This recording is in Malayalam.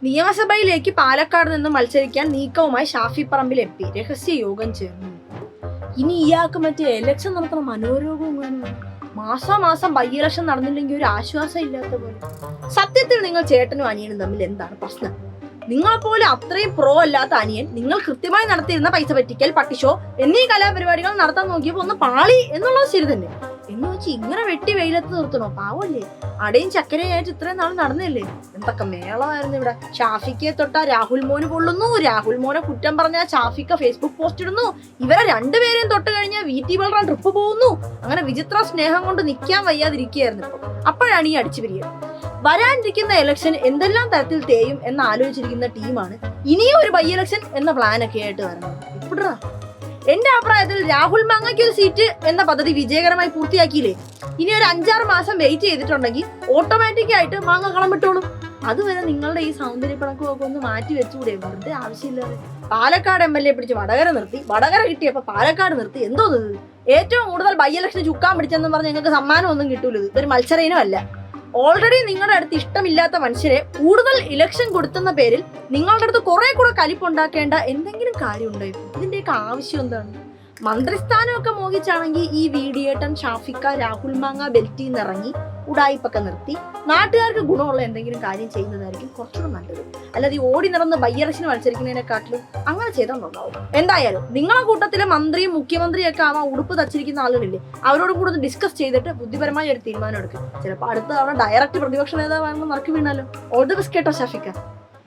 നിയമസഭയിലേക്ക് പാലക്കാട് നിന്ന് മത്സരിക്കാൻ നീക്കവുമായി ഷാഫി പറമ്പിൽ എം പി രഹസ്യ യോഗം ചേർന്നു. ഇനി ഇയാൾക്ക് മറ്റേ എലക്ഷൻ നടത്തുന്ന മനോരോഗവും കാണുന്നു. മാസം ബൈ ഇലക്ഷൻ നടന്നില്ലെങ്കിൽ ഒരു ആശ്വാസം ഇല്ലാത്ത പോലെ. സത്യത്തിൽ നിങ്ങൾ ചേട്ടനും അനിയനും തമ്മിൽ എന്താണ് പ്രശ്നം? നിങ്ങളെപ്പോലെ അത്രയും പ്രോ അല്ലാത്ത അനിയൻ നിങ്ങൾ കൃത്യമായി നടത്തിയിരുന്ന പൈസ പറ്റിക്കൽ, പട്ടിഷോ എന്നീ കലാപരിപാടികൾ നടത്താൻ നോക്കിയപ്പോ ഒന്ന് പാളി എന്നുള്ളത് ശരി തന്നെ. എന്ന് വെച്ച് ഇങ്ങനെ വെട്ടി വെയിലത്ത് നിർത്തണോ? പാവല്ലേ, അടയും ചക്കരയായിട്ട് ഇത്രയും നാൾ നടന്നില്ലേ. എന്തൊക്കെ മേളമായിരുന്നു ഇവിടെ. ഷാഫിക്കയെ തൊട്ട രാഹുൽ മോന് പൊള്ളുന്നു, രാഹുൽ മോനെ കുറ്റം പറഞ്ഞ ഷാഫിക്ക ഫേസ്ബുക്ക് പോസ്റ്റ് ഇടുന്നു, ഇവരെ രണ്ടുപേരെയും തൊട്ട് കഴിഞ്ഞാൽ VT ബൽറാം ട്രിപ്പ് പോകുന്നു. അങ്ങനെ വിചിത്ര സ്നേഹം കൊണ്ട് നിൽക്കാൻ വയ്യാതിരിക്കുകയായിരുന്നു ഇപ്പൊ. അപ്പോഴാണ് ഈ അടിച്ചു പിരിയുക. വരാനിരിക്കുന്ന ഇലക്ഷൻ എന്തെല്ലാം തരത്തിൽ തേയും എന്ന് ആലോചിച്ചിരിക്കുന്ന ടീമാണ് ഇനിയും ഒരു ബൈ ഇലക്ഷൻ എന്ന പ്ലാനൊക്കെ ആയിട്ട് വരുന്നത്. ഇപ്പിടാ എന്റെ അഭിപ്രായത്തിൽ രാഹുൽ മാങ്ങയ്ക്ക് ഒരു സീറ്റ് എന്ന പദ്ധതി വിജയകരമായി പൂർത്തിയാക്കിയില്ലേ. ഇനി ഒരു 5-6 മാസം വെയിറ്റ് ചെയ്തിട്ടുണ്ടെങ്കിൽ ഓട്ടോമാറ്റിക് ആയിട്ട് മാങ്ങ കളം വിട്ടോളും. അതുവരെ നിങ്ങളുടെ ഈ സൗന്ദര്യപ്പണക്കമൊക്കെ ഒന്ന് മാറ്റി വെച്ചുകൂടെ? വെറുതെ ആവശ്യമില്ലാതെ. പാലക്കാട് MLA പിടിച്ച് വടകര നിർത്തി, വടകര കിട്ടിയപ്പോ പാലക്കാട് നിർത്തി. എന്തോ ഏറ്റവും കൂടുതൽ ബൈ ഇലക്ഷൻ ചുക്കാൻ പിടിച്ചെന്ന് പറഞ്ഞ് നിങ്ങൾക്ക് സമ്മാനം ഒന്നും കിട്ടൂല. ഇതൊരു മത്സരം അല്ല. ഓൾറെഡി നിങ്ങളുടെ അടുത്ത് ഇഷ്ടമില്ലാത്ത മനുഷ്യരെ കൂടുതൽ ഇലക്ഷൻ കൊടുത്തുന്ന പേരിൽ നിങ്ങളുടെ അടുത്ത് കുറെ കൂടെ കലിപ്പുണ്ടാക്കേണ്ട എന്തെങ്കിലും കാര്യം ഉണ്ടായിരുന്നു? ഇതിന്റെയൊക്കെ ആവശ്യം എന്താണ്? മന്ത്രിസ്ഥാനമൊക്കെ മോഹിച്ചാണെങ്കിൽ ഈ വീഡിയേട്ടൻ ഷാഫിക്ക രാഹുൽ മാങ്ങ ബെൽറ്റിൽ നിന്ന് ഇറങ്ങി ഉടായിപ്പൊക്കെ നിർത്തി നാട്ടുകാർക്ക് ഗുണമുള്ള എന്തെങ്കിലും കാര്യം ചെയ്യുന്നതായിരിക്കും കുറച്ചുകൂടെ നല്ലത്. അല്ലാതെ ഈ ഓടി നടന്ന് ബൈ ഇലക്ഷന് മത്സരിക്കുന്നതിനെക്കാട്ടിലും അങ്ങനെ ചെയ്താൽ നന്നാവും. എന്തായാലും നിങ്ങളെ കൂട്ടത്തിലെ മന്ത്രിയും മുഖ്യമന്ത്രിയും ഒക്കെ ആവാൻ ഉടുപ്പ് തച്ചിരിക്കുന്ന ആളുകളില്ലേ, അവരോട് കൂടെ ഒന്ന് ഡിസ്കസ് ചെയ്തിട്ട് ബുദ്ധിപരമായ ഒരു തീരുമാനം എടുക്കും. ചിലപ്പോൾ അടുത്ത തവണ ഡയറക്റ്റ് പ്രതിപക്ഷ നേതാവാണെന്ന് മറക്കി വീണാലോ. ഓൾ ദി ബെസ്റ്റ് കേട്ടോ ഷാഫിക്ക.